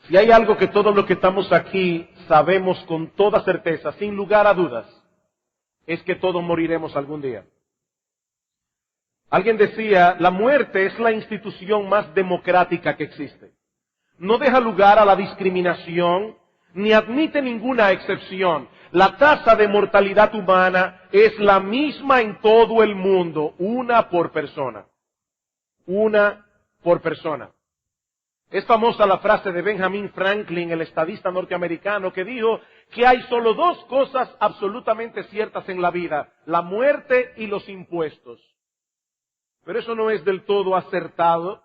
Si hay algo que todos los que estamos aquí sabemos con toda certeza, sin lugar a dudas, es que todos moriremos algún día. Alguien decía, la muerte es la institución más democrática que existe. No deja lugar a la discriminación, ni admite ninguna excepción. La tasa de mortalidad humana es la misma en todo el mundo, una por persona. Una por persona. Es famosa la frase de Benjamin Franklin, el estadista norteamericano, que dijo que hay solo dos cosas absolutamente ciertas en la vida, la muerte y los impuestos. Pero eso no es del todo acertado,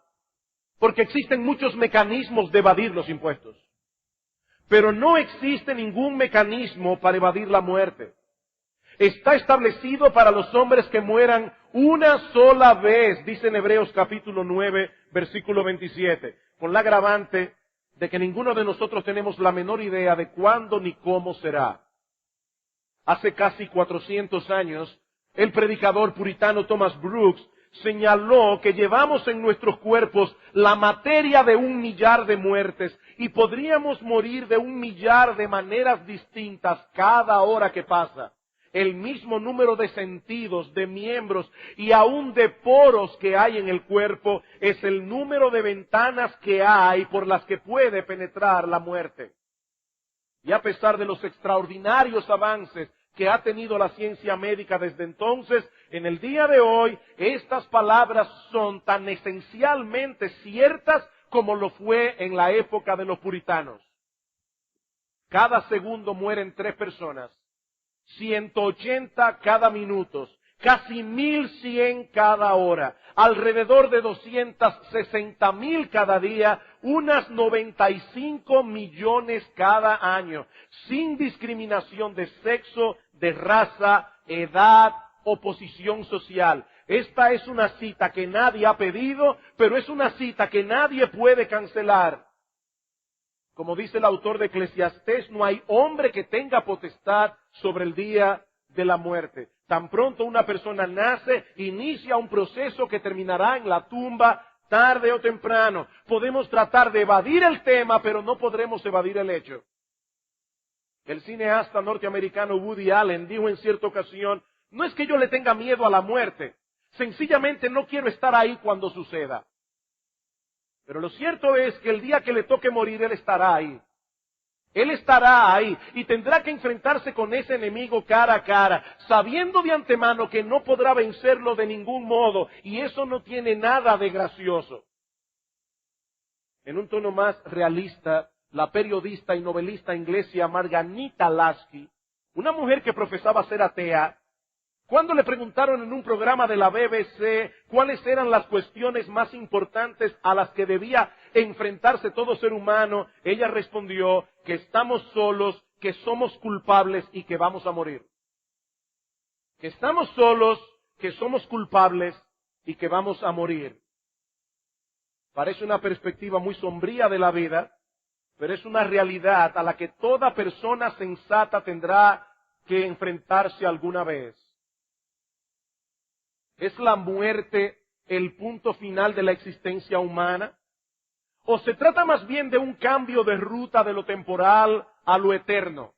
porque existen muchos mecanismos de evadir los impuestos. Pero no existe ningún mecanismo para evadir la muerte. Está establecido para los hombres que mueran una sola vez, dice en Hebreos capítulo 9, versículo 27, con la agravante de que ninguno de nosotros tenemos la menor idea de cuándo ni cómo será. Hace casi 400 años, el predicador puritano Thomas Brooks señaló que llevamos en nuestros cuerpos la materia de 1 millar de muertes y podríamos morir de 1 millar de maneras distintas cada hora que pasa. El mismo número de sentidos, de miembros y aún de poros que hay en el cuerpo es el número de ventanas que hay por las que puede penetrar la muerte. Y a pesar de los extraordinarios avances que ha tenido la ciencia médica desde entonces, en el día de hoy, estas palabras son tan esencialmente ciertas como lo fue en la época de los puritanos. Cada segundo mueren 3 personas, 180 cada minuto, casi 1,100 cada hora, alrededor de 260,000 cada día, unas 95 millones cada año, sin discriminación de sexo, de raza, edad o posición social. Esta es una cita que nadie ha pedido, pero es una cita que nadie puede cancelar. Como dice el autor de Eclesiastés, no hay hombre que tenga potestad sobre el día de la muerte. Tan pronto una persona nace, inicia un proceso que terminará en la tumba, tarde o temprano. Podemos tratar de evadir el tema, pero no podremos evadir el hecho. El cineasta norteamericano Woody Allen dijo en cierta ocasión, no es que yo le tenga miedo a la muerte, sencillamente no quiero estar ahí cuando suceda. Pero lo cierto es que el día que le toque morir, él estará ahí. Él estará ahí y tendrá que enfrentarse con ese enemigo cara a cara, sabiendo de antemano que no podrá vencerlo de ningún modo, y eso no tiene nada de gracioso. En un tono más realista, la periodista y novelista inglesa Margarita Lasky, una mujer que profesaba ser atea, cuando le preguntaron en un programa de la BBC cuáles eran las cuestiones más importantes a las que debía enfrentarse todo ser humano, ella respondió que estamos solos, que somos culpables y que vamos a morir. Que estamos solos, que somos culpables y que vamos a morir. Parece una perspectiva muy sombría de la vida, pero es una realidad a la que toda persona sensata tendrá que enfrentarse alguna vez. ¿Es la muerte el punto final de la existencia humana? ¿O se trata más bien de un cambio de ruta de lo temporal a lo eterno?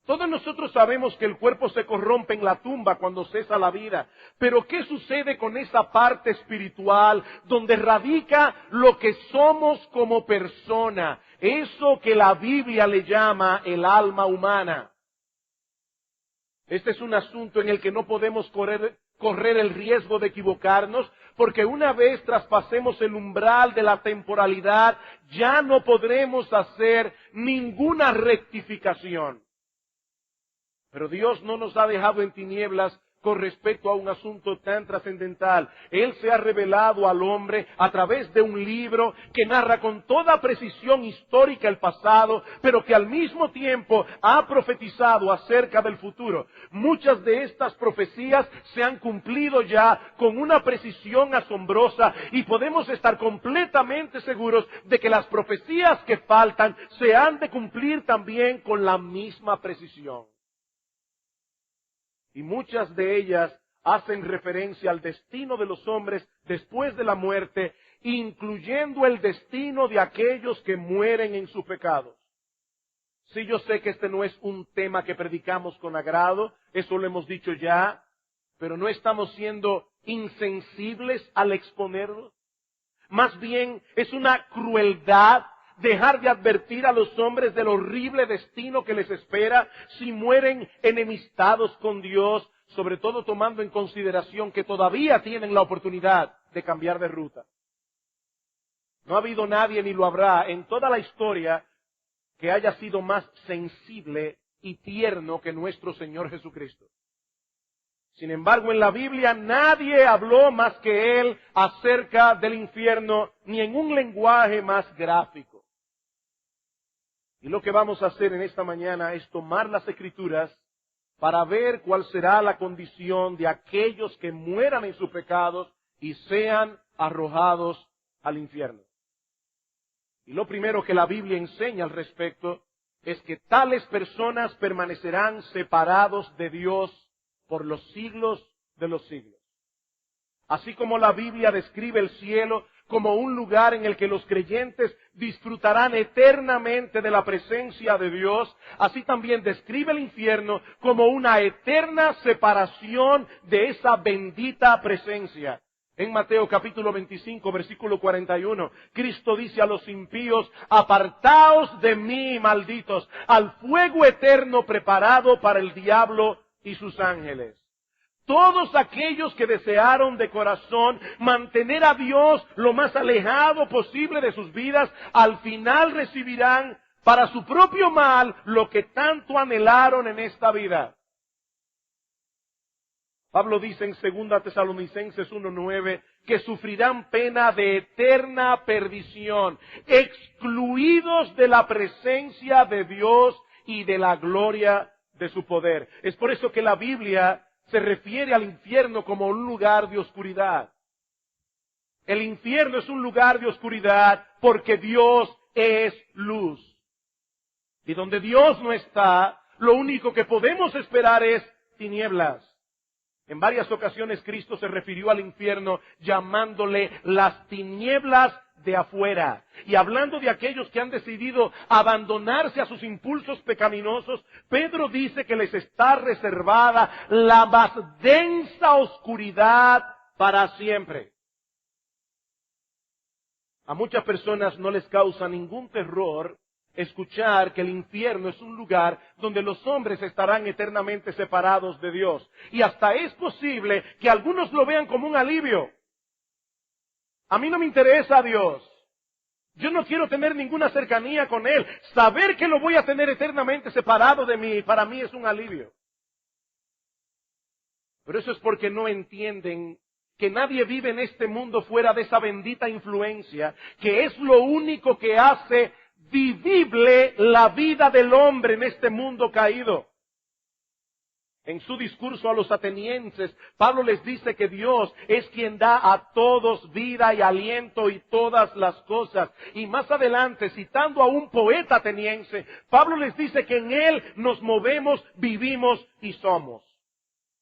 Todos nosotros sabemos que el cuerpo se corrompe en la tumba cuando cesa la vida. Pero ¿qué sucede con esa parte espiritual donde radica lo que somos como persona? Eso que la Biblia le llama el alma humana. Este es un asunto en el que no podemos correr el riesgo de equivocarnos, porque una vez traspasemos el umbral de la temporalidad, ya no podremos hacer ninguna rectificación. Pero Dios no nos ha dejado en tinieblas con respecto a un asunto tan trascendental. Él se ha revelado al hombre a través de un libro que narra con toda precisión histórica el pasado, pero que al mismo tiempo ha profetizado acerca del futuro. Muchas de estas profecías se han cumplido ya con una precisión asombrosa y podemos estar completamente seguros de que las profecías que faltan se han de cumplir también con la misma precisión. Y muchas de ellas hacen referencia al destino de los hombres después de la muerte incluyendo el destino de aquellos que mueren en sus pecados. Sí, yo sé que este no es un tema que predicamos con agrado, eso lo hemos dicho ya, pero no estamos siendo insensibles al exponerlo. Más bien es una crueldad dejar de advertir a los hombres del horrible destino que les espera si mueren enemistados con Dios, sobre todo tomando en consideración que todavía tienen la oportunidad de cambiar de ruta. No ha habido nadie, ni lo habrá, en toda la historia que haya sido más sensible y tierno que nuestro Señor Jesucristo. Sin embargo, en la Biblia nadie habló más que Él acerca del infierno, ni en un lenguaje más gráfico. Y lo que vamos a hacer en esta mañana es tomar las Escrituras para ver cuál será la condición de aquellos que mueran en sus pecados y sean arrojados al infierno. Y lo primero que la Biblia enseña al respecto es que tales personas permanecerán separados de Dios por los siglos de los siglos. Así como la Biblia describe el cielo como un lugar en el que los creyentes disfrutarán eternamente de la presencia de Dios, así también describe el infierno como una eterna separación de esa bendita presencia. En Mateo capítulo 25, versículo 41, Cristo dice a los impíos: apartaos de mí, malditos, al fuego eterno preparado para el diablo y sus ángeles. Todos aquellos que desearon de corazón mantener a Dios lo más alejado posible de sus vidas, al final recibirán para su propio mal lo que tanto anhelaron en esta vida. Pablo dice en 2 Tesalonicenses 1:9 que sufrirán pena de eterna perdición, excluidos de la presencia de Dios y de la gloria de su poder. Es por eso que la Biblia se refiere al infierno como un lugar de oscuridad. El infierno es un lugar de oscuridad porque Dios es luz. Y donde Dios no está, lo único que podemos esperar es tinieblas. En varias ocasiones Cristo se refirió al infierno llamándole las tinieblas de afuera. Y hablando de aquellos que han decidido abandonarse a sus impulsos pecaminosos, Pedro dice que les está reservada la más densa oscuridad para siempre. A muchas personas no les causa ningún terror escuchar que el infierno es un lugar donde los hombres estarán eternamente separados de Dios. Y hasta es posible que algunos lo vean como un alivio. A mí no me interesa Dios. Yo no quiero tener ninguna cercanía con Él. Saber que lo voy a tener eternamente separado de mí, para mí es un alivio. Pero eso es porque no entienden que nadie vive en este mundo fuera de esa bendita influencia, que es lo único que hace vivible la vida del hombre en este mundo caído. En su discurso a los atenienses, Pablo les dice que Dios es quien da a todos vida y aliento y todas las cosas. Y más adelante, citando a un poeta ateniense, Pablo les dice que en Él nos movemos, vivimos y somos.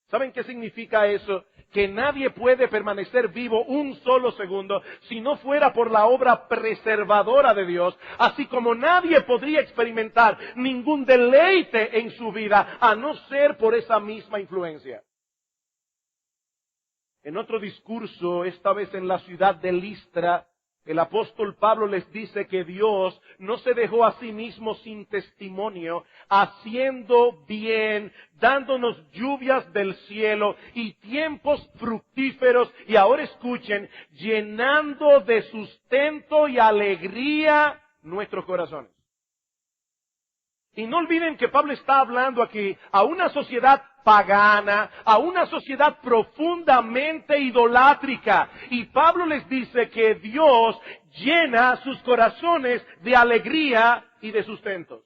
¿Saben qué significa eso? Que nadie puede permanecer vivo un solo segundo si no fuera por la obra preservadora de Dios, así como nadie podría experimentar ningún deleite en su vida a no ser por esa misma influencia. En otro discurso, esta vez en la ciudad de Listra, el apóstol Pablo les dice que Dios no se dejó a sí mismo sin testimonio, haciendo bien, dándonos lluvias del cielo y tiempos fructíferos, y ahora escuchen, llenando de sustento y alegría nuestros corazones. Y no olviden que Pablo está hablando aquí a una sociedad pagana, a una sociedad profundamente idolátrica. Y Pablo les dice que Dios llena sus corazones de alegría y de sustentos.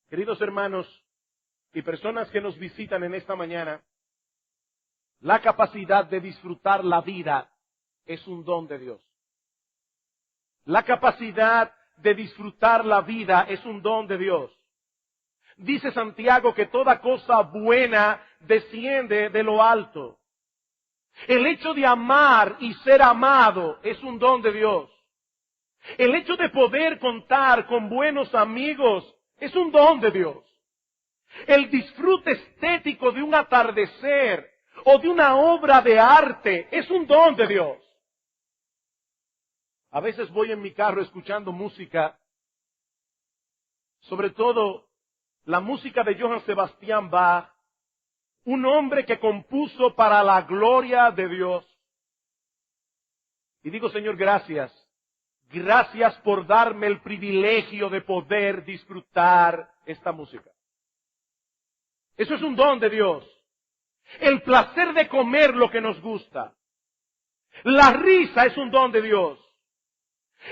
Queridos hermanos y personas que nos visitan en esta mañana, la capacidad de disfrutar la vida es un don de Dios. La capacidad de disfrutar la vida es un don de Dios. Dice Santiago que toda cosa buena desciende de lo alto. El hecho de amar y ser amado es un don de Dios. El hecho de poder contar con buenos amigos es un don de Dios. El disfrute estético de un atardecer o de una obra de arte es un don de Dios. A veces voy en mi carro escuchando música, sobre todo la música de Johann Sebastian Bach, un hombre que compuso para la gloria de Dios. Y digo, Señor, gracias. Gracias por darme el privilegio de poder disfrutar esta música. Eso es un don de Dios. El placer de comer lo que nos gusta. La risa es un don de Dios.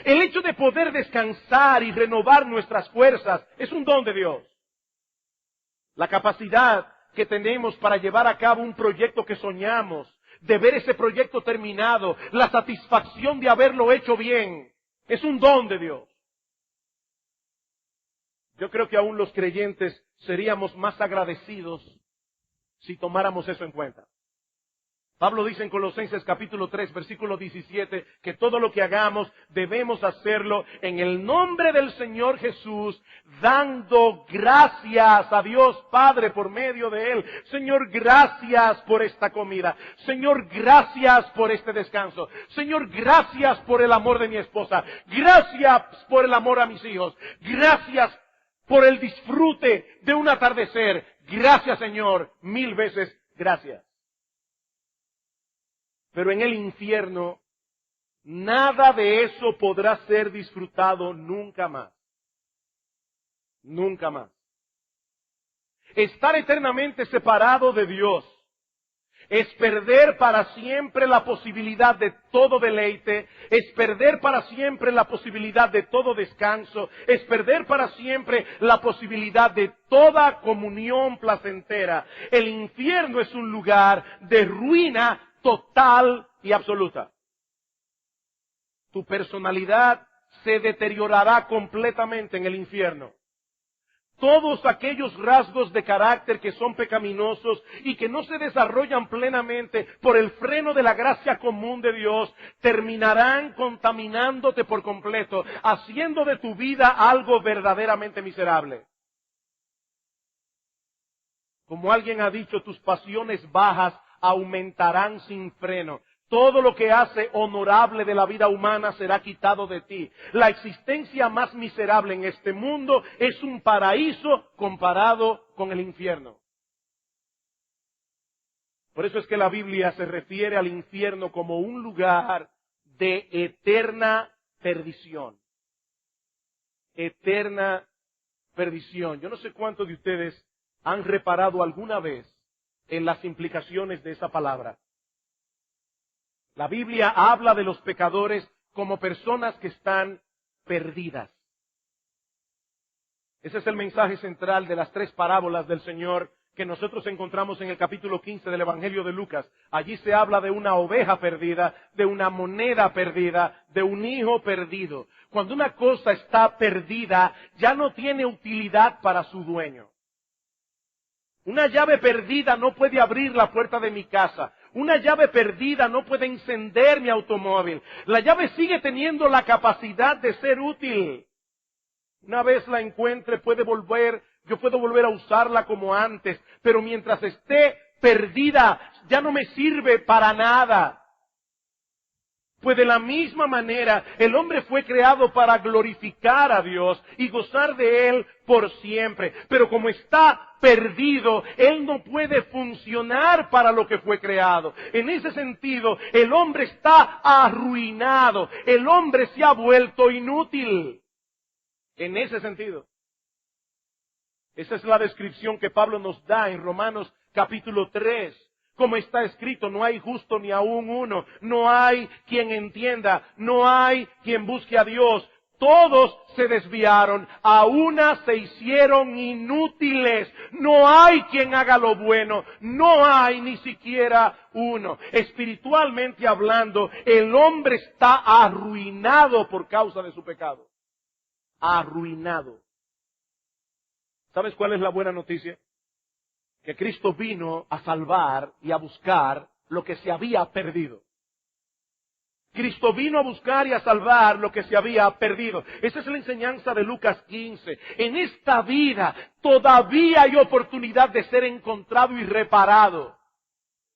El hecho de poder descansar y renovar nuestras fuerzas es un don de Dios. La capacidad que tenemos para llevar a cabo un proyecto que soñamos, de ver ese proyecto terminado, la satisfacción de haberlo hecho bien, es un don de Dios. Yo creo que aún los creyentes seríamos más agradecidos si tomáramos eso en cuenta. Pablo dice en Colosenses capítulo 3, versículo 17, que todo lo que hagamos debemos hacerlo en el nombre del Señor Jesús, dando gracias a Dios Padre por medio de Él. Señor, gracias por esta comida. Señor, gracias por este descanso. Señor, gracias por el amor de mi esposa. Gracias por el amor a mis hijos. Gracias por el disfrute de un atardecer. Gracias, Señor, 1000 veces gracias. Pero en el infierno, nada de eso podrá ser disfrutado nunca más. Nunca más. Estar eternamente separado de Dios es perder para siempre la posibilidad de todo deleite, es perder para siempre la posibilidad de todo descanso, es perder para siempre la posibilidad de toda comunión placentera. El infierno es un lugar de ruina total y absoluta. Tu personalidad se deteriorará completamente en el infierno. Todos aquellos rasgos de carácter que son pecaminosos y que no se desarrollan plenamente por el freno de la gracia común de Dios, terminarán contaminándote por completo, haciendo de tu vida algo verdaderamente miserable. Como alguien ha dicho, tus pasiones bajas aumentarán sin freno. Todo lo que hace honorable de la vida humana será quitado de ti. La existencia más miserable en este mundo es un paraíso comparado con el infierno. Por eso es que la Biblia se refiere al infierno como un lugar de eterna perdición. Eterna perdición. Yo no sé cuántos de ustedes han reparado alguna vez en las implicaciones de esa palabra. La Biblia habla de los pecadores como personas que están perdidas. Ese es el mensaje central de las 3 parábolas del Señor que nosotros encontramos en el capítulo 15 del Evangelio de Lucas. Allí se habla de una oveja perdida, de una moneda perdida, de un hijo perdido. Cuando una cosa está perdida, ya no tiene utilidad para su dueño. Una llave perdida no puede abrir la puerta de mi casa. Una llave perdida no puede encender mi automóvil. La llave sigue teniendo la capacidad de ser útil. Una vez la encuentre, yo puedo volver a usarla como antes, pero mientras esté perdida, ya no me sirve para nada. Pues de la misma manera, el hombre fue creado para glorificar a Dios y gozar de Él por siempre. Pero como está perdido, Él no puede funcionar para lo que fue creado. En ese sentido, el hombre está arruinado. El hombre se ha vuelto inútil. En ese sentido. Esa es la descripción que Pablo nos da en Romanos capítulo 3. Como está escrito, no hay justo ni aún uno, no hay quien entienda, no hay quien busque a Dios. Todos se desviaron, a una se hicieron inútiles. No hay quien haga lo bueno, no hay ni siquiera uno. Espiritualmente hablando, el hombre está arruinado por causa de su pecado. Arruinado. ¿Sabes cuál es la buena noticia? Que Cristo vino a salvar y a buscar lo que se había perdido. Cristo vino a buscar y a salvar lo que se había perdido. Esa es la enseñanza de Lucas 15. En esta vida todavía hay oportunidad de ser encontrado y reparado.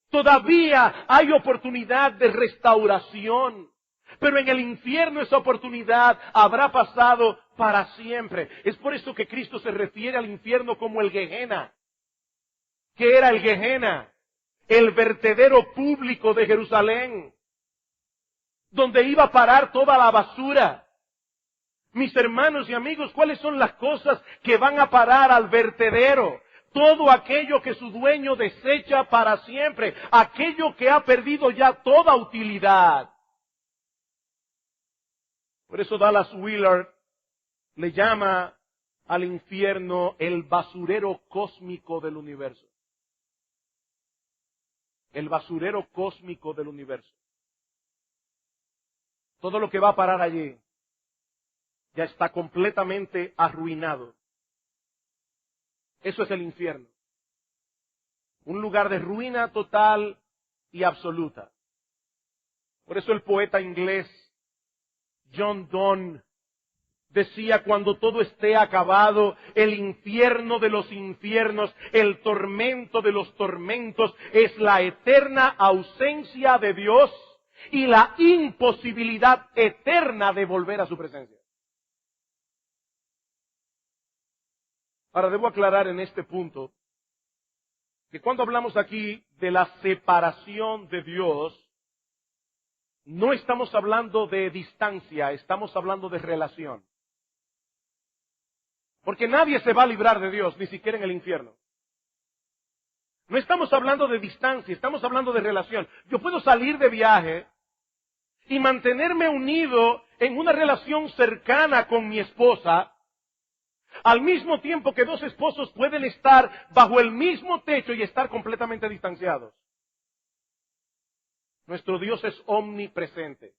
Todavía hay oportunidad de restauración. Pero en el infierno esa oportunidad habrá pasado para siempre. Es por eso que Cristo se refiere al infierno como el Gehenna. ¿Qué era el Gehenna? El vertedero público de Jerusalén, donde iba a parar toda la basura. Mis hermanos y amigos, ¿cuáles son las cosas que van a parar al vertedero? Todo aquello que su dueño desecha para siempre, aquello que ha perdido ya toda utilidad. Por eso Dallas Willard le llama al infierno el basurero cósmico del universo. El basurero cósmico del universo. Todo lo que va a parar allí ya está completamente arruinado. Eso es el infierno. Un lugar de ruina total y absoluta. Por eso el poeta inglés John Donne decía: cuando todo esté acabado, el infierno de los infiernos, el tormento de los tormentos, es la eterna ausencia de Dios y la imposibilidad eterna de volver a su presencia. Ahora debo aclarar en este punto que cuando hablamos aquí de la separación de Dios, no estamos hablando de distancia, estamos hablando de relación. Porque nadie se va a librar de Dios, ni siquiera en el infierno. No estamos hablando de distancia, estamos hablando de relación. Yo puedo salir de viaje y mantenerme unido en una relación cercana con mi esposa, al mismo tiempo que dos esposos pueden estar bajo el mismo techo y estar completamente distanciados. Nuestro Dios es omnipresente.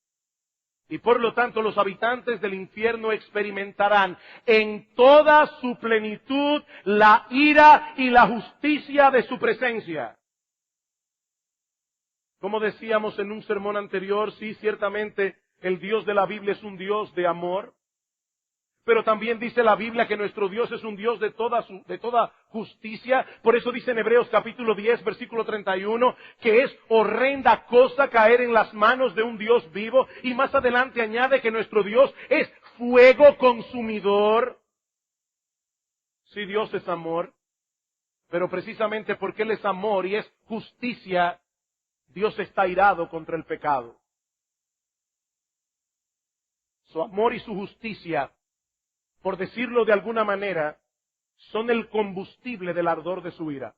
Y por lo tanto los habitantes del infierno experimentarán en toda su plenitud la ira y la justicia de su presencia. Como decíamos en un sermón anterior, sí, ciertamente el Dios de la Biblia es un Dios de amor. Pero también dice la Biblia que nuestro Dios es un Dios de toda justicia. Por eso dice en Hebreos capítulo 10, versículo 31, que es horrenda cosa caer en las manos de un Dios vivo. Y más adelante añade que nuestro Dios es fuego consumidor. Sí, Dios es amor. Pero precisamente porque Él es amor y es justicia, Dios está irado contra el pecado. Su amor y su justicia, por decirlo de alguna manera, son el combustible del ardor de su ira.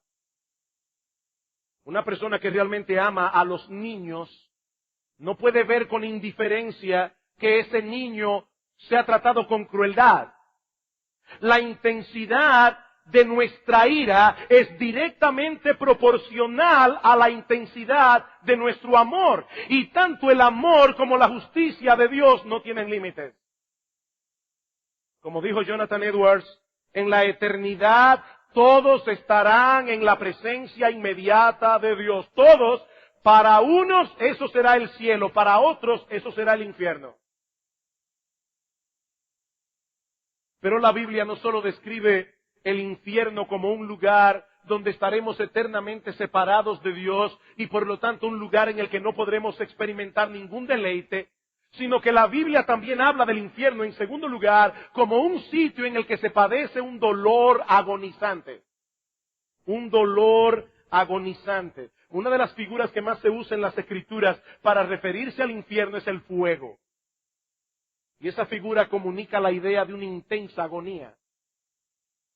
Una persona que realmente ama a los niños no puede ver con indiferencia que ese niño sea tratado con crueldad. La intensidad de nuestra ira es directamente proporcional a la intensidad de nuestro amor. Y tanto el amor como la justicia de Dios no tienen límites. Como dijo Jonathan Edwards, en la eternidad todos estarán en la presencia inmediata de Dios. Todos, para unos eso será el cielo, para otros eso será el infierno. Pero la Biblia no solo describe el infierno como un lugar donde estaremos eternamente separados de Dios y por lo tanto un lugar en el que no podremos experimentar ningún deleite, sino que la Biblia también habla del infierno, en segundo lugar, como un sitio en el que se padece un dolor agonizante. Un dolor agonizante. Una de las figuras que más se usa en las Escrituras para referirse al infierno es el fuego. Y esa figura comunica la idea de una intensa agonía.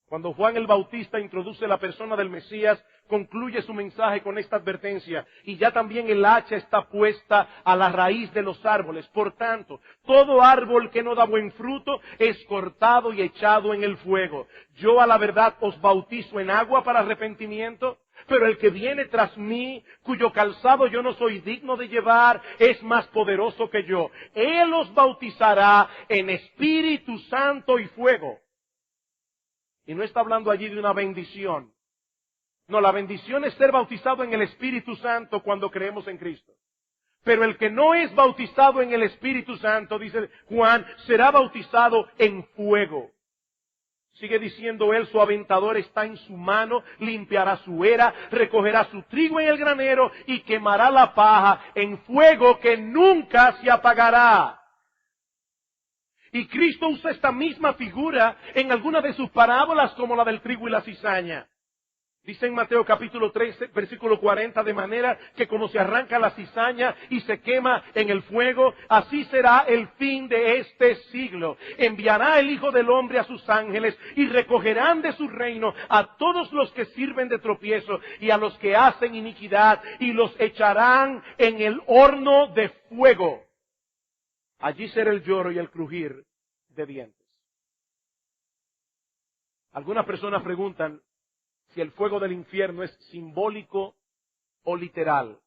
Cuando Juan el Bautista introduce la persona del Mesías, concluye su mensaje con esta advertencia: y ya también el hacha está puesta a la raíz de los árboles. Por tanto, todo árbol que no da buen fruto es cortado y echado en el fuego. Yo a la verdad os bautizo en agua para arrepentimiento, pero el que viene tras mí, cuyo calzado yo no soy digno de llevar, es más poderoso que yo. Él os bautizará en Espíritu Santo y fuego. Y no está hablando allí de una bendición. No, la bendición es ser bautizado en el Espíritu Santo cuando creemos en Cristo. Pero el que no es bautizado en el Espíritu Santo, dice Juan, será bautizado en fuego. Sigue diciendo él, su aventador está en su mano, limpiará su era, recogerá su trigo en el granero y quemará la paja en fuego que nunca se apagará. Y Cristo usa esta misma figura en alguna de sus parábolas como la del trigo y la cizaña. Dice en Mateo capítulo 13, versículo 40, de manera que como se arranca la cizaña y se quema en el fuego, así será el fin de este siglo. Enviará el Hijo del Hombre a sus ángeles y recogerán de su reino a todos los que sirven de tropiezo y a los que hacen iniquidad y los echarán en el horno de fuego. Allí será el lloro y el crujir de dientes. Algunas personas preguntan si el fuego del infierno es simbólico o literal.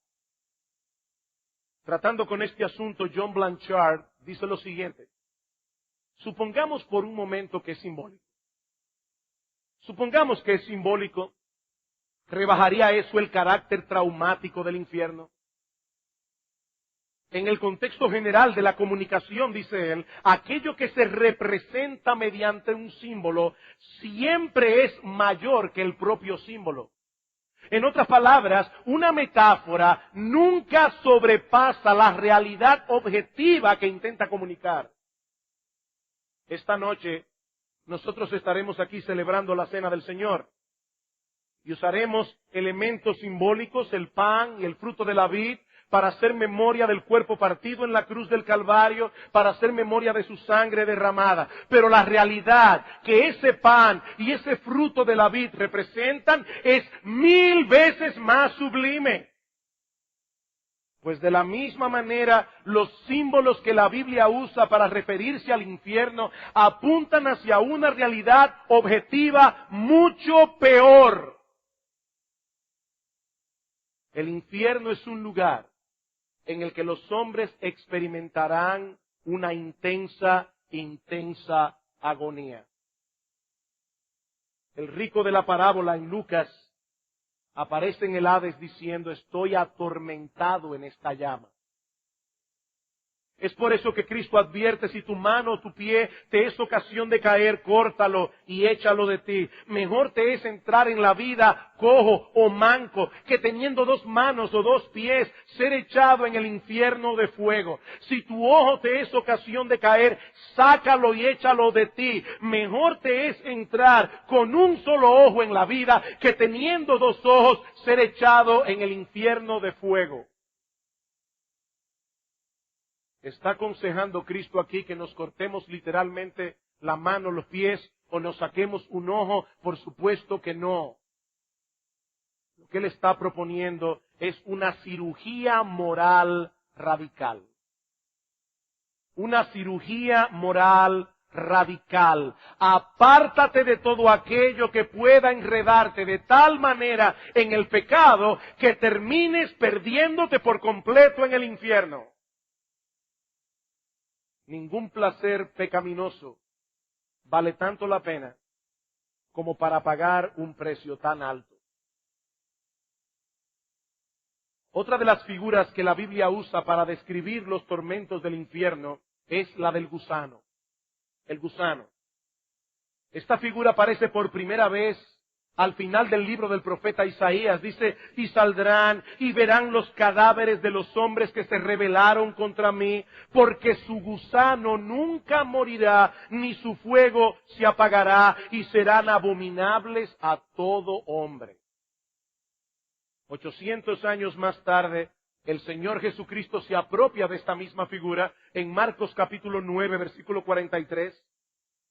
Tratando con este asunto, John Blanchard dice lo siguiente. Supongamos por un momento que es simbólico. Supongamos que es simbólico. ¿Rebajaría eso el carácter traumático del infierno? En el contexto general de la comunicación, dice él, aquello que se representa mediante un símbolo siempre es mayor que el propio símbolo. En otras palabras, una metáfora nunca sobrepasa la realidad objetiva que intenta comunicar. Esta noche nosotros estaremos aquí celebrando la Cena del Señor y usaremos elementos simbólicos, el pan y el fruto de la vid, para hacer memoria del cuerpo partido en la cruz del Calvario, para hacer memoria de su sangre derramada. Pero la realidad que ese pan y ese fruto de la vid representan es 1000 veces más sublime. Pues de la misma manera, los símbolos que la Biblia usa para referirse al infierno apuntan hacia una realidad objetiva mucho peor. El infierno es un lugar en el que los hombres experimentarán una intensa agonía. El rico de la parábola en Lucas aparece en el Hades diciendo, estoy atormentado en esta llama. Es por eso que Cristo advierte, si tu mano o tu pie te es ocasión de caer, córtalo y échalo de ti. Mejor te es entrar en la vida cojo o manco, que teniendo 2 manos o 2 pies, ser echado en el infierno de fuego. Si tu ojo te es ocasión de caer, sácalo y échalo de ti. Mejor te es entrar con un solo ojo en la vida, que teniendo 2 ojos, ser echado en el infierno de fuego. ¿Está aconsejando Cristo aquí que nos cortemos literalmente la mano, los pies o nos saquemos un ojo? Por supuesto que no. Lo que Él está proponiendo es una cirugía moral radical. Una cirugía moral radical. Apártate de todo aquello que pueda enredarte de tal manera en el pecado que termines perdiéndote por completo en el infierno. Ningún placer pecaminoso vale tanto la pena como para pagar un precio tan alto. Otra de las figuras que la Biblia usa para describir los tormentos del infierno es la del gusano. El gusano. Esta figura aparece por primera vez al final del libro del profeta Isaías. Dice, y saldrán y verán los cadáveres de los hombres que se rebelaron contra mí, porque su gusano nunca morirá, ni su fuego se apagará, y serán abominables a todo hombre. 800 años más tarde, el Señor Jesucristo se apropia de esta misma figura en Marcos capítulo 9, versículo 43,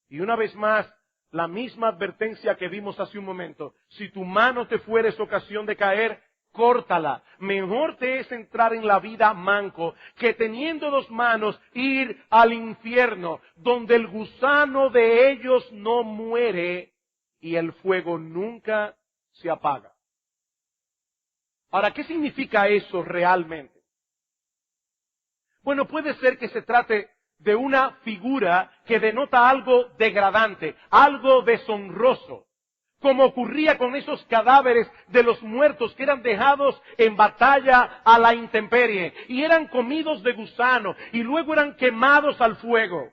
y una vez más, la misma advertencia que vimos hace un momento. Si tu mano te fueres ocasión de caer, córtala. Mejor te es entrar en la vida manco que teniendo 2 manos ir al infierno, donde el gusano de ellos no muere y el fuego nunca se apaga. Ahora, ¿qué significa eso realmente? Bueno, puede ser que se trate de una figura que denota algo degradante, algo deshonroso. como ocurría con esos cadáveres de los muertos que eran dejados en batalla a la intemperie y eran comidos de gusano y luego eran quemados al fuego.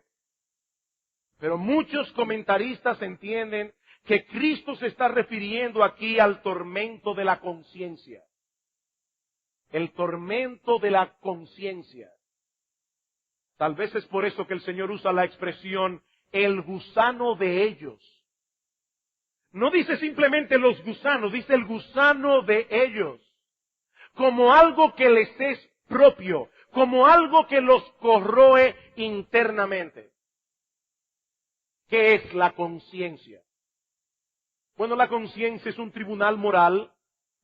Pero muchos comentaristas entienden que Cristo se está refiriendo aquí al tormento de la conciencia. El tormento de la conciencia. Tal vez es por eso que el Señor usa la expresión el gusano de ellos. No dice simplemente los gusanos, dice el gusano de ellos. Como algo que les es propio, como algo que los corroe internamente. ¿Qué es la conciencia? Bueno, la conciencia es un tribunal moral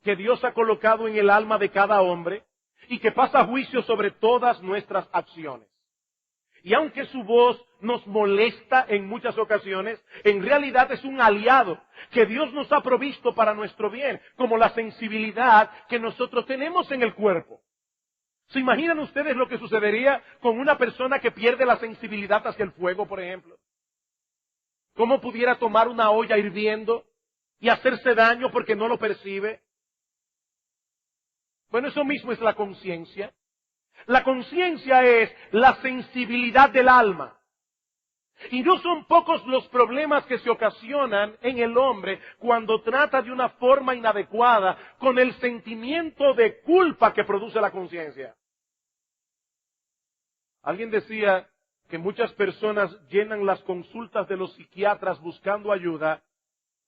que Dios ha colocado en el alma de cada hombre y que pasa juicio sobre todas nuestras acciones. Y aunque su voz nos molesta en muchas ocasiones, en realidad es un aliado que Dios nos ha provisto para nuestro bien, como la sensibilidad que nosotros tenemos en el cuerpo. ¿Se imaginan ustedes lo que sucedería con una persona que pierde la sensibilidad hacia el fuego, por ejemplo? ¿Cómo pudiera tomar una olla hirviendo y hacerse daño porque no lo percibe? Bueno, eso mismo es la conciencia. La conciencia es la sensibilidad del alma. Y no son pocos los problemas que se ocasionan en el hombre cuando trata de una forma inadecuada con el sentimiento de culpa que produce la conciencia. Alguien decía que muchas personas llenan las consultas de los psiquiatras buscando ayuda,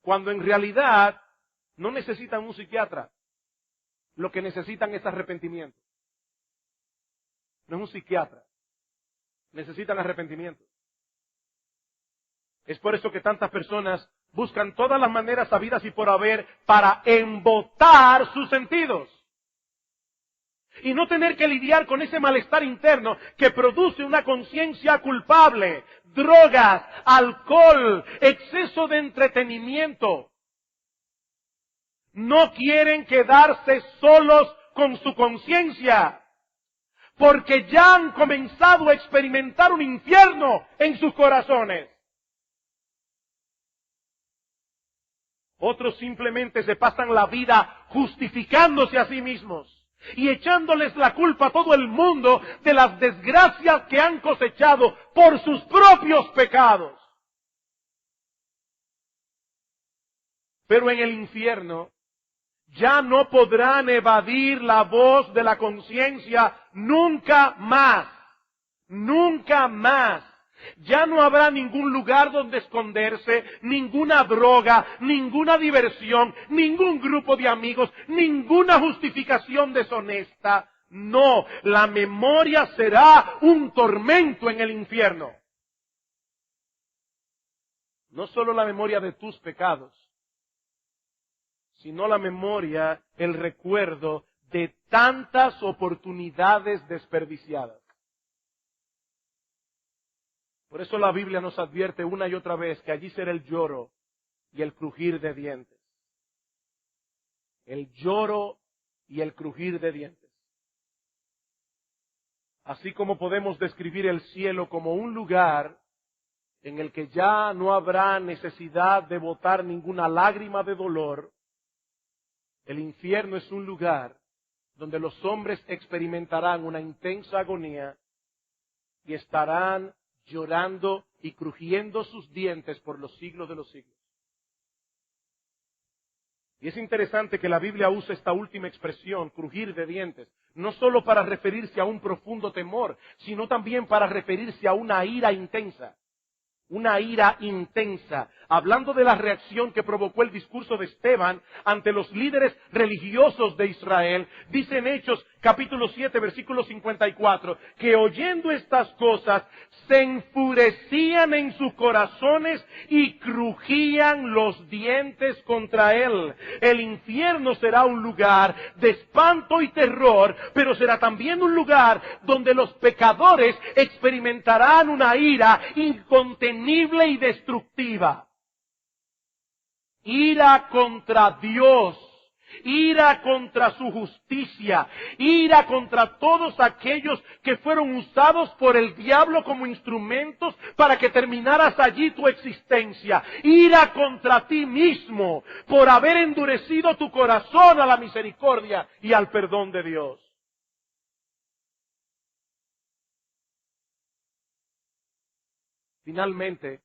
cuando en realidad no necesitan un psiquiatra. Lo que necesitan es arrepentimiento. No es un psiquiatra. Necesitan arrepentimiento. Es por eso que tantas personas buscan todas las maneras habidas y por haber para embotar sus sentidos. Y no tener que lidiar con ese malestar interno que produce una conciencia culpable, drogas, alcohol, exceso de entretenimiento. No quieren quedarse solos con su conciencia, porque ya han comenzado a experimentar un infierno en sus corazones. Otros simplemente se pasan la vida justificándose a sí mismos y echándoles la culpa a todo el mundo de las desgracias que han cosechado por sus propios pecados. Pero en el infierno ya no podrán evadir la voz de la conciencia nunca más. Nunca más. Ya no habrá ningún lugar donde esconderse, ninguna droga, ninguna diversión, ningún grupo de amigos, ninguna justificación deshonesta. No, la memoria será un tormento en el infierno. No solo la memoria de tus pecados, sino la memoria, el recuerdo de tantas oportunidades desperdiciadas. Por eso la Biblia nos advierte una y otra vez que allí será el lloro y el crujir de dientes. El lloro y el crujir de dientes. Así como podemos describir el cielo como un lugar en el que ya no habrá necesidad de botar ninguna lágrima de dolor, el infierno es un lugar donde los hombres experimentarán una intensa agonía y estarán llorando y crujiendo sus dientes por los siglos de los siglos. Y es interesante que la Biblia use esta última expresión, crujir de dientes, no solo para referirse a un profundo temor, sino también para referirse a una ira intensa. Una ira intensa, hablando de la reacción que provocó el discurso de Esteban ante los líderes religiosos de Israel. Dice en Hechos capítulo 7, versículo 54, que oyendo estas cosas se enfurecían en sus corazones y crujían los dientes contra él. El infierno será un lugar de espanto y terror, pero será también un lugar donde los pecadores experimentarán una ira incontenible y destructiva. Ira contra Dios ira contra su justicia, ira contra todos aquellos que fueron usados por el diablo como instrumentos para que terminaras allí tu existencia, ira contra ti mismo por haber endurecido tu corazón a la misericordia y al perdón de Dios. Finalmente,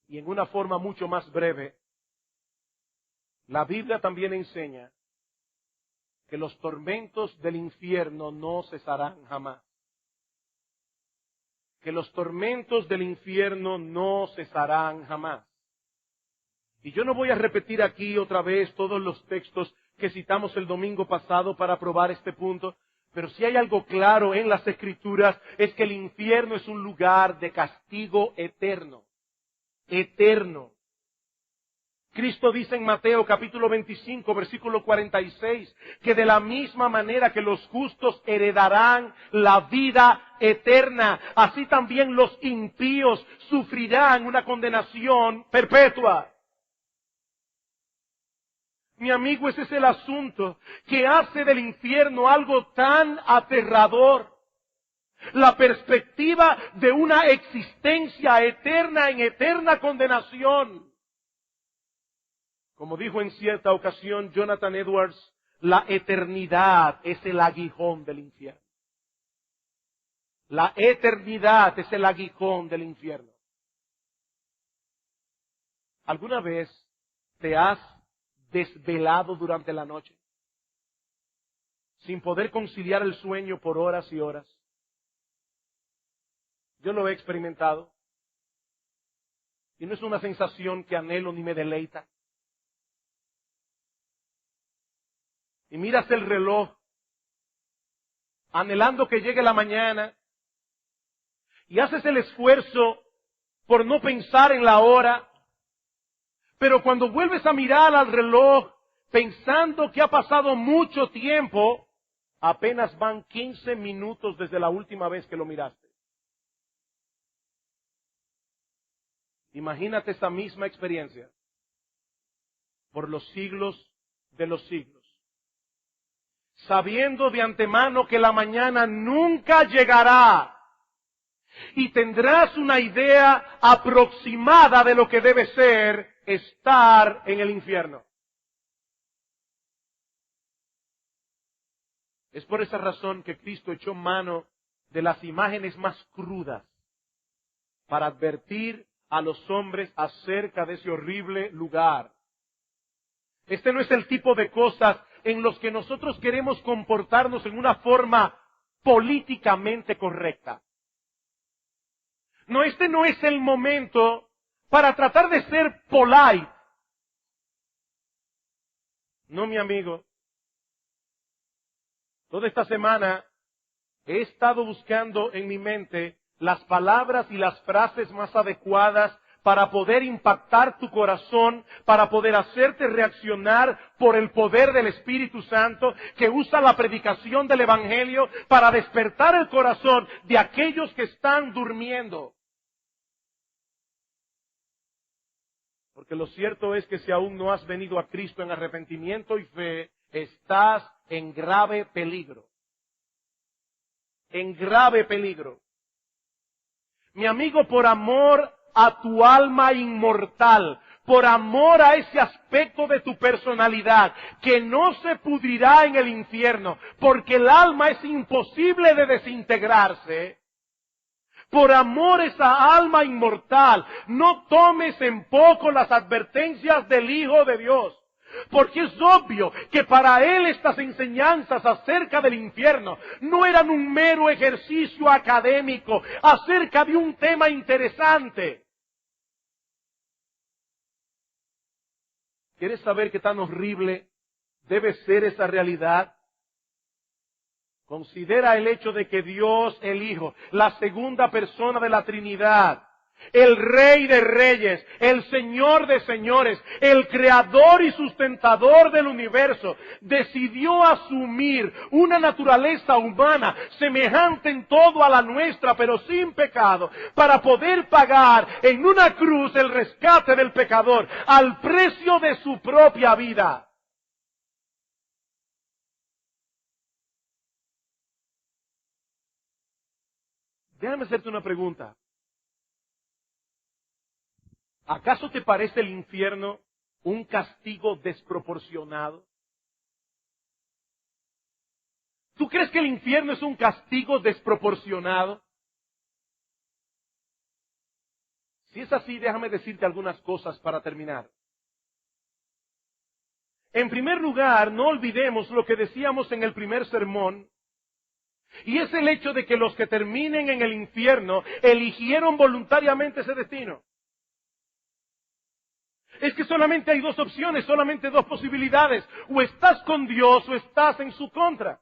y en una forma mucho más breve, la Biblia también enseña que los tormentos del infierno no cesarán jamás. Que los tormentos del infierno no cesarán jamás. Y yo no voy a repetir aquí otra vez todos los textos que citamos el domingo pasado para probar este punto, pero si hay algo claro en las Escrituras es que el infierno es un lugar de castigo eterno. Eterno. Cristo dice en Mateo capítulo 25, versículo 46, que de la misma manera que los justos heredarán la vida eterna, así también los impíos sufrirán una condenación perpetua. Mi amigo, ese es el asunto que hace del infierno algo tan aterrador. La perspectiva de una existencia eterna en eterna condenación. Como dijo en cierta ocasión Jonathan Edwards, la eternidad es el aguijón del infierno. La eternidad es el aguijón del infierno. ¿Alguna vez te has desvelado durante la noche sin poder conciliar el sueño por horas y horas? Yo lo he experimentado y no es una sensación que anhelo ni me deleita. Y miras el reloj, anhelando que llegue la mañana, y haces el esfuerzo por no pensar en la hora, pero cuando vuelves a mirar al reloj, pensando que ha pasado mucho tiempo, apenas van 15 minutos desde la última vez que lo miraste. Imagínate esa misma experiencia por los siglos de los siglos, sabiendo de antemano que la mañana nunca llegará y tendrás una idea aproximada de lo que debe ser estar en el infierno. Es por esa razón que Cristo echó mano de las imágenes más crudas para advertir a los hombres acerca de ese horrible lugar. Este no es el tipo de cosas en los que nosotros queremos comportarnos en una forma políticamente correcta. No, este no es el momento para tratar de ser polite. No, mi amigo. Toda esta semana he estado buscando en mi mente las palabras y las frases más adecuadas para poder impactar tu corazón, para poder hacerte reaccionar por el poder del Espíritu Santo, que usa la predicación del Evangelio para despertar el corazón de aquellos que están durmiendo. Porque lo cierto es que si aún no has venido a Cristo en arrepentimiento y fe, estás en grave peligro. En grave peligro. Mi amigo, por amor a tu alma inmortal, por amor a ese aspecto de tu personalidad que no se pudrirá en el infierno, porque el alma es imposible de desintegrarse, por amor a esa alma inmortal, no tomes en poco las advertencias del Hijo de Dios. Porque es obvio que para él estas enseñanzas acerca del infierno no eran un mero ejercicio académico acerca de un tema interesante. ¿Quieres saber qué tan horrible debe ser esa realidad? Considera el hecho de que Dios, el Hijo, la segunda persona de la Trinidad, el Rey de Reyes, el Señor de Señores, el Creador y sustentador del universo, decidió asumir una naturaleza humana semejante en todo a la nuestra, pero sin pecado, para poder pagar en una cruz el rescate del pecador al precio de su propia vida. Déjame hacerte una pregunta. ¿Acaso te parece el infierno un castigo desproporcionado? ¿Tú crees que el infierno es un castigo desproporcionado? Si es así, déjame decirte algunas cosas para terminar. En primer lugar, no olvidemos lo que decíamos en el primer sermón, y es el hecho de que los que terminen en el infierno eligieron voluntariamente ese destino. Es que solamente hay dos opciones, solamente dos posibilidades. O estás con Dios o estás en su contra.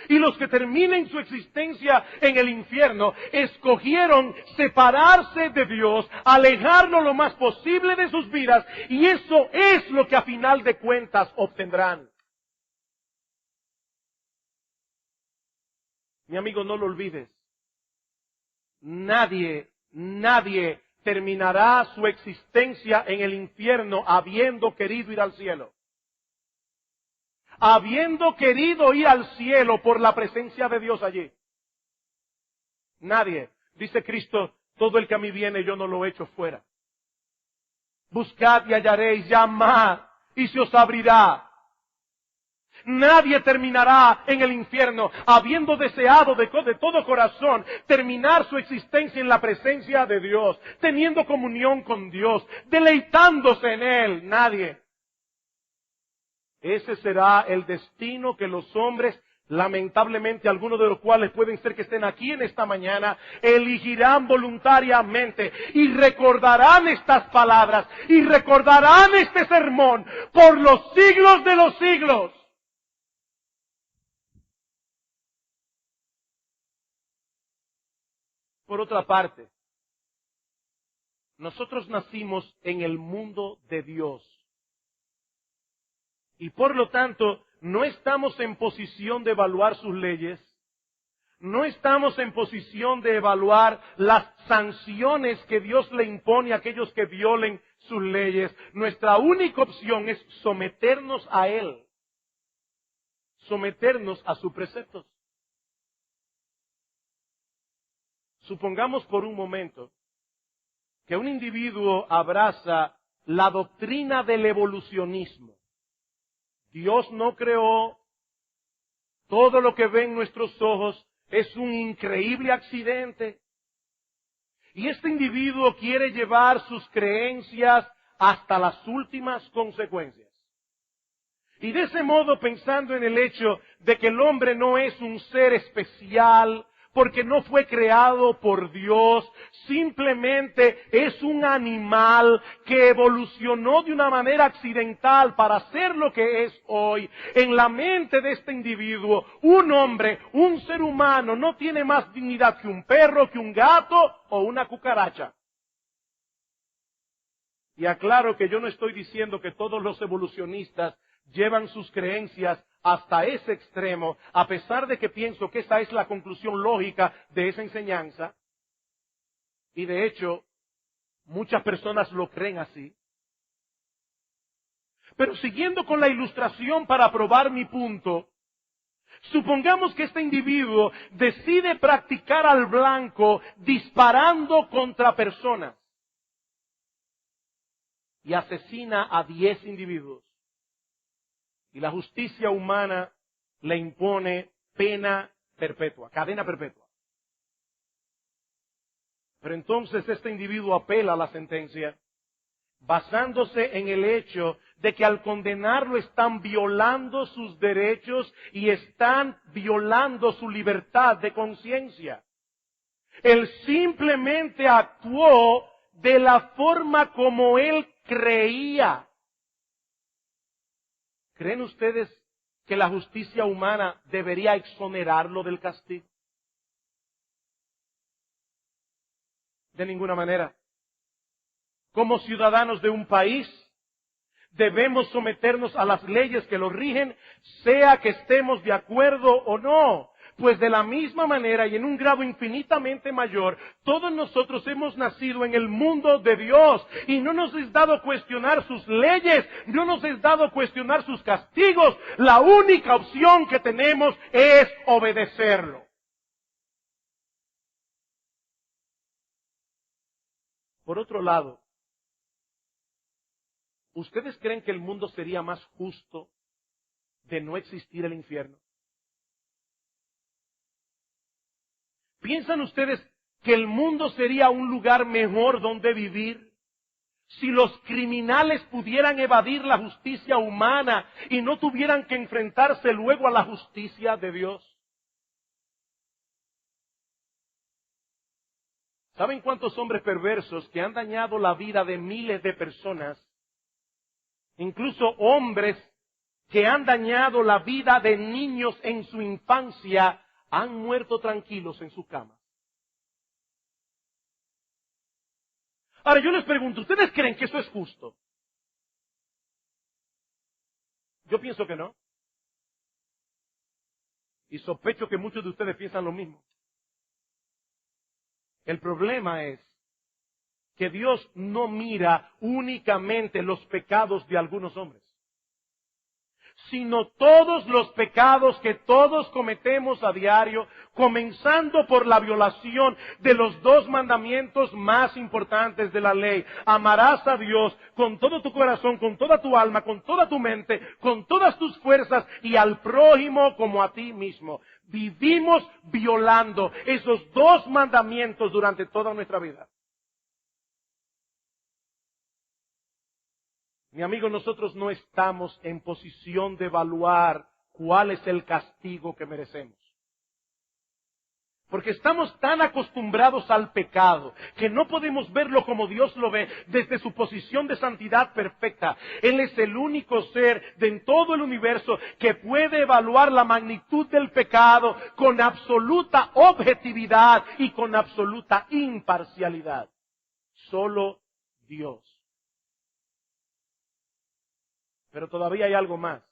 Y los que terminen su existencia en el infierno escogieron separarse de Dios, alejarlo lo más posible de sus vidas, y eso es lo que a final de cuentas obtendrán. Mi amigo, no lo olvides. Nadie terminará su existencia en el infierno habiendo querido ir al cielo. Habiendo querido ir al cielo por la presencia de Dios allí. Nadie. Dice Cristo, todo el que a mí viene yo no lo echo fuera. Buscad y hallaréis, llamad y se os abrirá. Nadie terminará en el infierno habiendo deseado de todo corazón terminar su existencia en la presencia de Dios, teniendo comunión con Dios, deleitándose en Él. Nadie. Ese será el destino que los hombres, lamentablemente algunos de los cuales pueden ser que estén aquí en esta mañana, elegirán voluntariamente y recordarán estas palabras y recordarán este sermón por los siglos de los siglos. Por otra parte, nosotros nacimos en el mundo de Dios. Y por lo tanto, no estamos en posición de evaluar sus leyes, no estamos en posición de evaluar las sanciones que Dios le impone a aquellos que violen sus leyes. Nuestra única opción es someternos a Él, someternos a sus preceptos. Supongamos por un momento que un individuo abraza la doctrina del evolucionismo. Dios no creó, todo lo que ven nuestros ojos es un increíble accidente. Y este individuo quiere llevar sus creencias hasta las últimas consecuencias. Y de ese modo, pensando en el hecho de que el hombre no es un ser especial, porque no fue creado por Dios, simplemente es un animal que evolucionó de una manera accidental para ser lo que es hoy. En la mente de este individuo, un hombre, un ser humano, no tiene más dignidad que un perro, que un gato o una cucaracha. Y aclaro que yo no estoy diciendo que todos los evolucionistas llevan sus creencias hasta ese extremo, a pesar de que pienso que esa es la conclusión lógica de esa enseñanza. Y de hecho, muchas personas lo creen así. Pero siguiendo con la ilustración para probar mi punto, supongamos que este individuo decide practicar al blanco disparando contra personas y asesina a 10 individuos. Y la justicia humana le impone pena perpetua, cadena perpetua. Pero entonces este individuo apela a la sentencia, basándose en el hecho de que al condenarlo están violando sus derechos y están violando su libertad de conciencia. Él simplemente actuó de la forma como él creía. ¿Creen ustedes que la justicia humana debería exonerarlo del castigo? De ninguna manera. Como ciudadanos de un país, debemos someternos a las leyes que lo rigen, sea que estemos de acuerdo o no. Pues de la misma manera y en un grado infinitamente mayor, todos nosotros hemos nacido en el mundo de Dios y no nos es dado cuestionar sus leyes, no nos es dado cuestionar sus castigos. La única opción que tenemos es obedecerlo. Por otro lado, ¿ustedes creen que el mundo sería más justo de no existir el infierno? ¿Piensan ustedes que el mundo sería un lugar mejor donde vivir si los criminales pudieran evadir la justicia humana y no tuvieran que enfrentarse luego a la justicia de Dios? ¿Saben cuántos hombres perversos que han dañado la vida de miles de personas, incluso hombres que han dañado la vida de niños en su infancia, han muerto tranquilos en su cama? Ahora yo les pregunto, ¿ustedes creen que eso es justo? Yo pienso que no. Y sospecho que muchos de ustedes piensan lo mismo. El problema es que Dios no mira únicamente los pecados de algunos hombres, sino todos los pecados que todos cometemos a diario, comenzando por la violación de los dos mandamientos más importantes de la ley. Amarás a Dios con todo tu corazón, con toda tu alma, con toda tu mente, con todas tus fuerzas y al prójimo como a ti mismo. Vivimos violando esos dos mandamientos durante toda nuestra vida. Mi amigo, nosotros no estamos en posición de evaluar cuál es el castigo que merecemos. Porque estamos tan acostumbrados al pecado que no podemos verlo como Dios lo ve desde su posición de santidad perfecta. Él es el único ser de en todo el universo que puede evaluar la magnitud del pecado con absoluta objetividad y con absoluta imparcialidad. Solo Dios. Pero todavía hay algo más.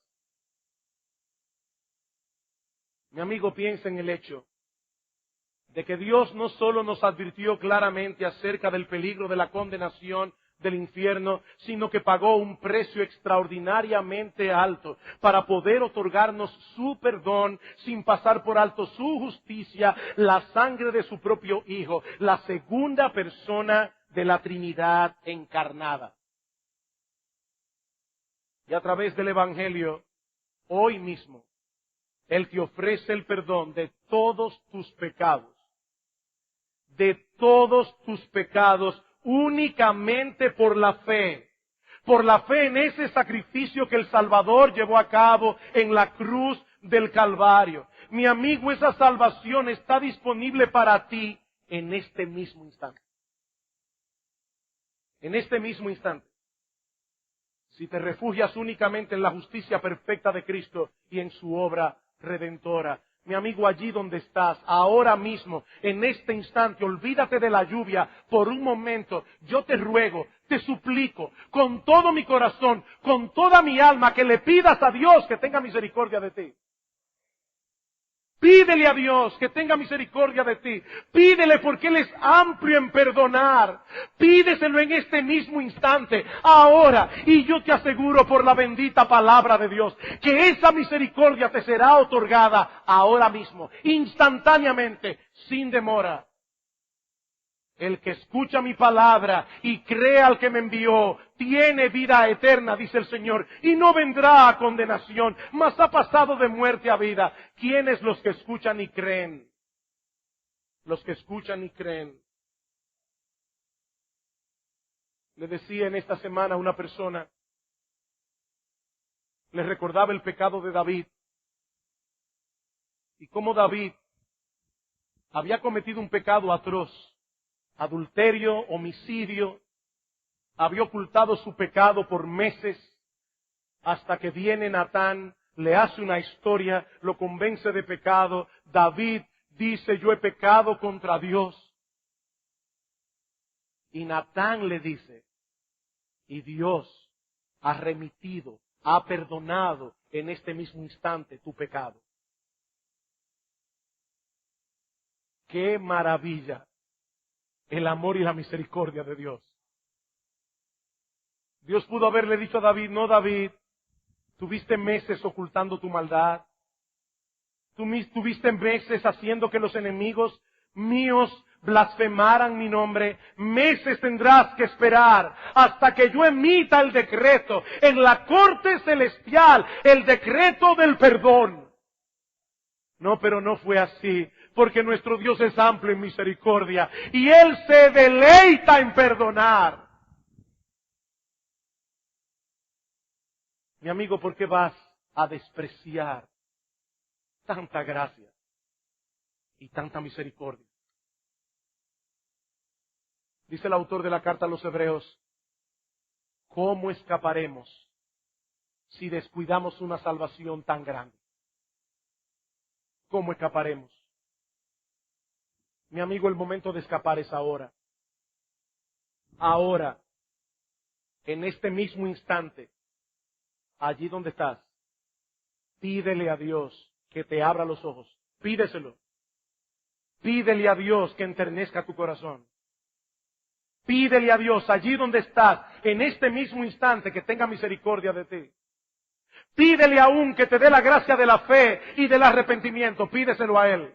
Mi amigo, piensa en el hecho de que Dios no solo nos advirtió claramente acerca del peligro de la condenación del infierno, sino que pagó un precio extraordinariamente alto para poder otorgarnos su perdón sin pasar por alto su justicia, la sangre de su propio Hijo, la segunda persona de la Trinidad encarnada. Y a través del Evangelio, hoy mismo, Él te ofrece el perdón de todos tus pecados. De todos tus pecados, únicamente por la fe. Por la fe en ese sacrificio que el Salvador llevó a cabo en la cruz del Calvario. Mi amigo, esa salvación está disponible para ti en este mismo instante. En este mismo instante. Si te refugias únicamente en la justicia perfecta de Cristo y en su obra redentora. Mi amigo, allí donde estás, ahora mismo, en este instante, olvídate de la lluvia por un momento. Yo te ruego, te suplico, con todo mi corazón, con toda mi alma, que le pidas a Dios que tenga misericordia de ti. Pídele a Dios que tenga misericordia de ti. Pídele porque Él es amplio en perdonar. Pídeselo en este mismo instante, ahora. Y yo te aseguro por la bendita palabra de Dios que esa misericordia te será otorgada ahora mismo, instantáneamente, sin demora. El que escucha mi palabra y cree al que me envió, tiene vida eterna, dice el Señor, y no vendrá a condenación, mas ha pasado de muerte a vida. ¿Quiénes los que escuchan y creen? Los que escuchan y creen. Le decía en esta semana a una persona, le recordaba el pecado de David, y cómo David había cometido un pecado atroz. Adulterio, homicidio, había ocultado su pecado por meses, hasta que viene Natán, le hace una historia, lo convence de pecado. David dice, yo he pecado contra Dios. Y Natán le dice, y Dios ha remitido, ha perdonado en este mismo instante tu pecado. ¡Qué maravilla! El amor y la misericordia de Dios. Dios pudo haberle dicho a David, no, David, tuviste meses ocultando tu maldad. Tuviste meses haciendo que los enemigos míos blasfemaran mi nombre. Meses tendrás que esperar hasta que yo emita el decreto en la corte celestial, el decreto del perdón. No, pero no fue así, porque nuestro Dios es amplio en misericordia y Él se deleita en perdonar. Mi amigo, ¿por qué vas a despreciar tanta gracia y tanta misericordia? Dice el autor de la carta a los Hebreos, ¿cómo escaparemos si descuidamos una salvación tan grande? ¿Cómo escaparemos? Mi amigo, el momento de escapar es ahora. Ahora, en este mismo instante, allí donde estás, pídele a Dios que te abra los ojos. Pídeselo. Pídele a Dios que enternezca tu corazón. Pídele a Dios allí donde estás, en este mismo instante, que tenga misericordia de ti. Pídele aún que te dé la gracia de la fe y del arrepentimiento. Pídeselo a Él.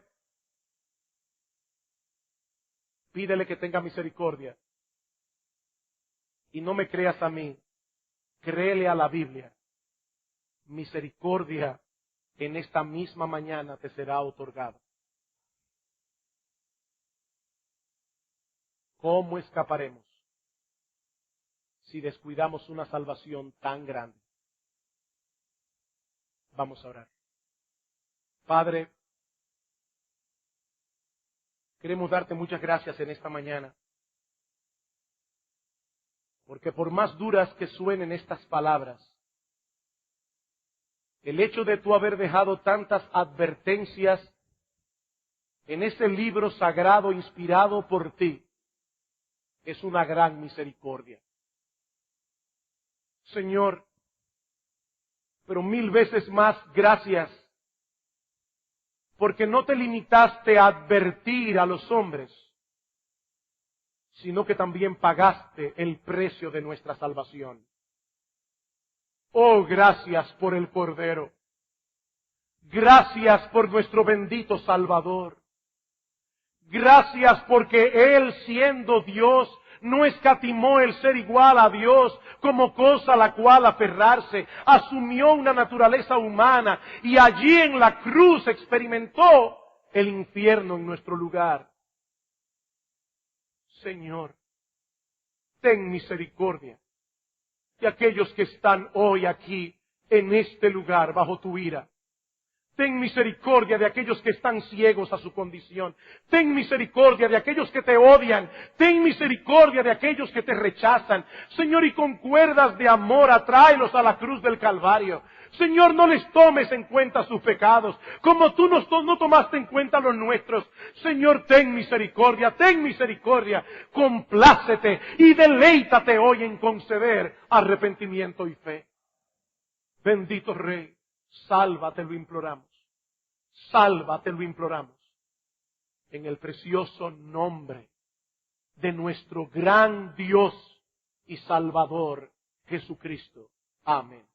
Pídele que tenga misericordia. Y no me creas a mí. Créele a la Biblia. Misericordia en esta misma mañana te será otorgada. ¿Cómo escaparemos si descuidamos una salvación tan grande? Vamos a orar. Padre, queremos darte muchas gracias en esta mañana, porque por más duras que suenen estas palabras, el hecho de tú haber dejado tantas advertencias en ese libro sagrado inspirado por ti, es una gran misericordia. Señor, pero 1000 veces más gracias, porque no te limitaste a advertir a los hombres, sino que también pagaste el precio de nuestra salvación. Oh, gracias por el Cordero. Gracias por nuestro bendito Salvador. Gracias porque Él, siendo Dios, no escatimó el ser igual a Dios como cosa a la cual aferrarse. Asumió una naturaleza humana y allí en la cruz experimentó el infierno en nuestro lugar. Señor, ten misericordia de aquellos que están hoy aquí en este lugar bajo tu ira. Ten misericordia de aquellos que están ciegos a su condición. Ten misericordia de aquellos que te odian. Ten misericordia de aquellos que te rechazan. Señor, y con cuerdas de amor atráelos a la cruz del Calvario. Señor, no les tomes en cuenta sus pecados, como tú no tomaste en cuenta los nuestros. Señor, ten misericordia, complácete y deleítate hoy en conceder arrepentimiento y fe. Bendito Rey, sálvate, lo imploramos. Sálvate, lo imploramos. En el precioso nombre de nuestro gran Dios y Salvador, Jesucristo. Amén.